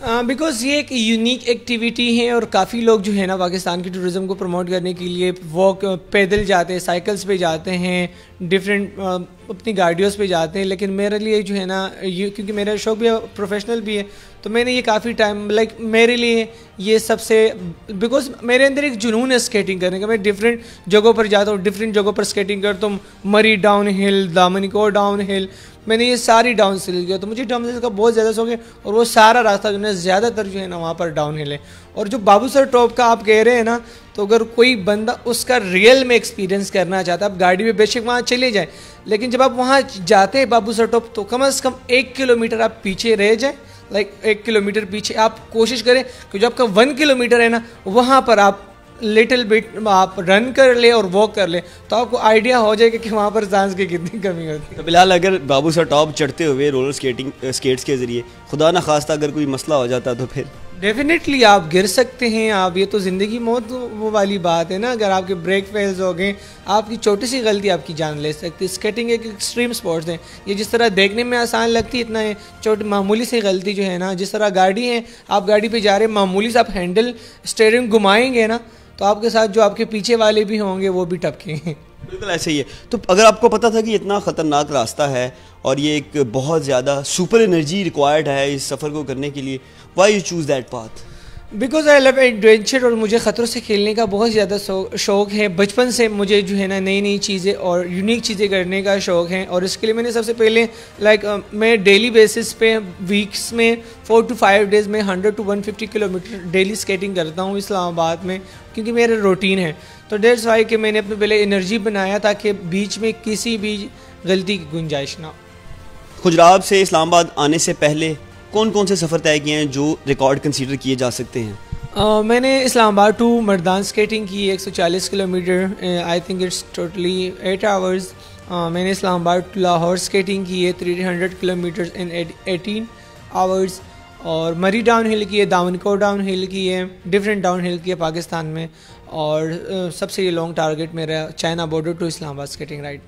Because یہ ایک unique activity ہے اور کافی لوگ جو ہے نا پاکستان کی ٹورزم کو پروموٹ کرنے کے لیے واک پیدل جاتے ہیں, سائیکلس پہ جاتے ہیں, ڈفرینٹ اپنی گاڑیوں پہ جاتے ہیں. لیکن میرے لیے جو ہے نا یہ کیونکہ میرا شوق بھی ہے, پروفیشنل بھی ہے, تو میں نے یہ کافی ٹائم میرے لیے یہ سب سے بیکاز میرے اندر ایک جنون ہے اسکیٹنگ کرنے کا. میں ڈفرینٹ جگہوں پر جاتا ہوں, ڈفرینٹ جگہوں پر اسکیٹنگ کرتا ہوں, مری ڈاؤن ہل, دامنیکور ڈاؤن ہل, میں نے یہ ساری ڈاؤن ہل کیا. تو مجھے ڈاؤن ہل کا بہت زیادہ شوق ہے اور وہ سارا راستہ جو ہے زیادہ تر جو ہے نا وہاں پر ڈاؤن ہل ہے. اور جو بابو سر ٹاپ کا آپ کہہ رہے ہیں نا, تو اگر کوئی بندہ اس کا ریئل میں ایکسپیرینس کرنا چاہتا ہے, آپ گاڑی میں بے شک وہاں چلے جائیں, لیکن جب آپ وہاں جاتے ہیں بابو سر ٹاپ تو کم از کم 1 کلومیٹر آپ پیچھے رہ جائیں. 1 کلومیٹر پیچھے آپ کوشش کریں کہ جو آپ کا 1 کلومیٹر ہے نا وہاں پر آپ لٹل بٹ آپ رن کر لیں اور واک کر لیں, تو آپ کو آئیڈیا ہو جائے گا کہ وہاں پر سانس کی کتنی کمی ہوتی ہے. تو بلال, اگر بابو سر ٹاپ چڑھتے ہوئے رولر اسکیٹس کے ذریعے خدا نہ خواستہ اگر کوئی مسئلہ ہو جاتا تو پھر ڈیفینیٹلی آپ گر سکتے ہیں. آپ یہ تو زندگی موت وہ والی بات ہے نا. اگر آپ کے بریک فیلز ہو گئے, آپ کی چھوٹی سی غلطی آپ کی جان لے سکتی ہے. اسکیٹنگ ایک ایکسٹریم اسپورٹس ہے. یہ جس طرح دیکھنے میں آسان لگتی ہے, اتنا ہے چھوٹی معمولی سی غلطی جو ہے نا, جس طرح گاڑی ہے, آپ گاڑی پہ جا رہے ہیں, معمولی سے آپ ہینڈل اسٹیئرنگ گھمائیں گے نا, تو آپ کے ساتھ جو آپ کے پیچھے والے بھی ہوں گے وہ بھی ٹپکیں گے. بالکل ایسے ہی ہے. تو اگر آپ کو پتہ تھا کہ اتنا خطرناک راستہ ہے اور یہ ایک بہت زیادہ سپر انرجی ریکوائرڈ ہے اس سفر کو کرنے کے لیے, why you choose that path? Because I love adventure, اور مجھے خطروں سے کھیلنے کا بہت زیادہ شوق ہے. بچپن سے مجھے جو ہے نا نئی نئی چیزیں اور یونیک چیزیں کرنے کا شوق ہے, اور اس کے لیے میں نے سب سے پہلے میں ڈیلی بیسس پہ ویکس میں 4 to 5 days میں 100 to 150 کلومیٹر ڈیلی اسکیٹنگ کرتا ہوں اسلام آباد میں, کیونکہ میرا روٹین ہے. تو دیٹس وائی کہ میں نے اپنے پہلے انرجی بنایا تاکہ بیچ میں کسی بھی غلطی کی گنجائش نہ ہو. کھجراب سے اسلام آباد آنے سے پہلے کون کون سے سفر طے کیے ہیں جو ریکارڈ کنسیڈر کیے جا سکتے ہیں؟ میں نے اسلام آباد ٹو مردان اسکیٹنگ کی 140 kilometre, I think it's totally 8 hours. میں نے اسلام آباد ٹو لاہور اسکیٹنگ کی ہے 300 کلومیٹر ان 18 hours. اور مری ڈاؤن ہل کی ہے, دامنیکور ڈاؤن ہل کی ہے, ڈفرینٹ ڈاؤن ہل کی ہے پاکستان میں. اور سب سے یہ لانگ ٹارگیٹ میرا چائنا بارڈر ٹو اسلام آباد اسکیٹنگ رائڈ.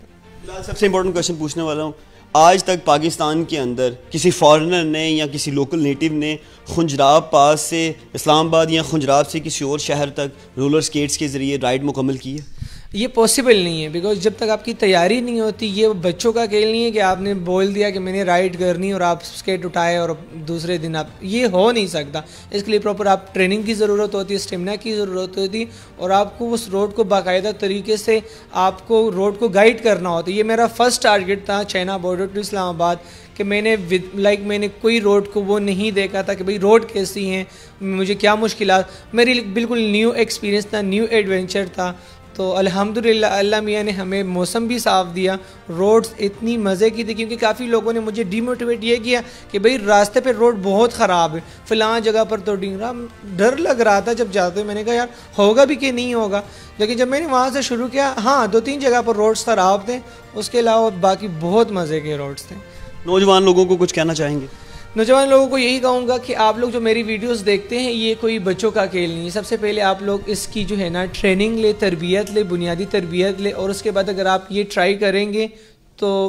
سب سے امپورٹنٹ کوشچن پوچھنے والا ہوں, آج تک پاکستان کے اندر کسی فارنر نے یا کسی لوکل نیٹیو نے کھجراب پاس سے اسلام آباد یا کھجراب سے کسی اور شہر تک رولر اسکیٹس کے ذریعے رائڈ مکمل کی ہے؟ یہ پاسبل نہیں ہے, بیکاز جب تک آپ کی تیاری نہیں ہوتی, یہ بچوں کا کھیل نہیں ہے کہ آپ نے بول دیا کہ میں نے رائڈ کرنی اور آپ اسکیٹ اٹھائے اور دوسرے دن آپ, یہ ہو نہیں سکتا. اس کے لیے پراپر آپ ٹریننگ کی ضرورت ہوتی ہے, اسٹیمنا کی ضرورت ہوتی, اور آپ کو اس روڈ کو باقاعدہ طریقے سے آپ کو روڈ کو گائیڈ کرنا ہوتا ہے. یہ میرا فرسٹ ٹارگیٹ تھا چائنا بارڈر ٹو اسلام آباد, کہ میں نے میں نے کوئی روڈ کو وہ نہیں دیکھا تھا کہ بھئی روڈ کیسی ہیں, مجھے کیا مشکلات, میری بالکل نیو ایکسپیرینس تھا, نیو ایڈونچر تھا. تو الحمدللہ اللہ میاں نے ہمیں موسم بھی صاف دیا, روڈز اتنی مزے کی تھی, کیونکہ کافی لوگوں نے مجھے ڈی موٹیویٹ یہ کیا کہ بھئی راستے پہ روڈ بہت خراب ہے, فلاں جگہ پر تو ڈر لگ رہا تھا جب جاتے. میں نے کہا یار ہوگا بھی کہ نہیں ہوگا, لیکن جب میں نے وہاں سے شروع کیا, ہاں 2-3 جگہ پر روڈز خراب تھے, اس کے علاوہ باقی بہت مزے کے روڈز تھے. نوجوان لوگوں کو کچھ کہنا چاہیں گے؟ نوجوان لوگوں کو یہی کہوں گا کہ آپ لوگ جو میری ویڈیوز دیکھتے ہیں یہ کوئی بچوں کا کھیل نہیں ہے. سب سے پہلے آپ لوگ اس کی جو ہے نا ٹریننگ لے, تربیت لے, بنیادی تربیت لے, اور اس کے بعد اگر آپ یہ ٹرائی کریں گے تو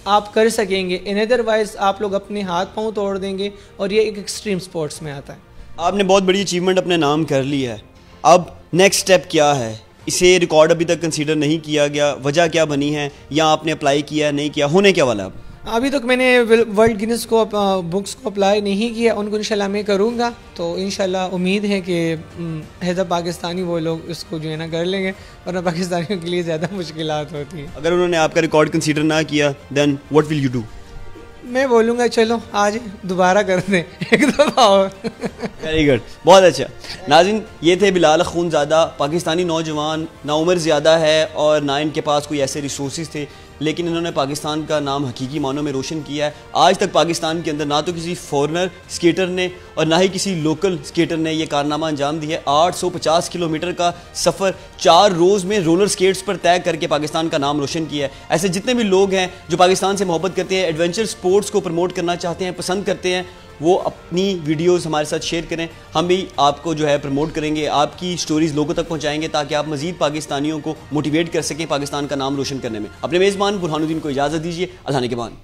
آپ کر سکیں گے. ان ادروائز آپ لوگ اپنے ہاتھ پاؤں توڑ دیں گے, اور یہ ایک ایکسٹریم سپورٹس میں آتا ہے. آپ نے بہت بڑی اچیومنٹ اپنے نام کر لی ہے, اب نیکسٹ سٹیپ کیا ہے؟ اسے ریکارڈ ابھی تک کنسیڈر نہیں کیا گیا, وجہ کیا بنی ہے, یا آپ نے اپلائی کیا نہیں کیا, ہونے کیا والا اب؟ ابھی تک میں نے ورلڈ گینس کو بکس کو اپلائی نہیں کیا, ان کو انشاءاللہ میں کروں گا. تو انشاءاللہ امید ہے کہ ایز اے پاکستانی وہ لوگ اس کو جو ہے نا کر لیں گے, ورنہ پاکستانیوں کے لیے زیادہ مشکلات ہوتی ہیں. اگر انہوں نے آپ کا ریکارڈ کنسیڈر نہ کیا دین واٹ ول یو ڈو؟ میں بولوں گا چلو آج دوبارہ کر دیں ایک دفعہ اور. ویری گڈ, بہت اچھا. ناظرین, یہ تھے بلال اخونزادہ, پاکستانی نوجوان, نہ عمر زیادہ ہے اور نہ ان کے پاس کوئی ایسے ریسورسز تھے, لیکن انہوں نے پاکستان کا نام حقیقی معنوں میں روشن کیا ہے. آج تک پاکستان کے اندر نہ تو کسی فورنر اسکیٹر نے اور نہ ہی کسی لوکل اسکیٹر نے یہ کارنامہ انجام دیا ہے. 850 کلومیٹر کا سفر 4 روز میں رولر اسکیٹس پر طے کر کے پاکستان کا نام روشن کیا ہے. ایسے جتنے بھی لوگ ہیں جو پاکستان سے محبت کرتے ہیں, ایڈونچر سپورٹس کو پروموٹ کرنا چاہتے ہیں, پسند کرتے ہیں, وہ اپنی ویڈیوز ہمارے ساتھ شیئر کریں. ہم بھی آپ کو جو ہے پروموٹ کریں گے, آپ کی سٹوریز لوگوں تک پہنچائیں گے تاکہ آپ مزید پاکستانیوں کو موٹیویٹ کر سکیں پاکستان کا نام روشن کرنے میں. اپنے میزبان برہان الدین کو اجازت دیجیے. اللہ نے کے بان.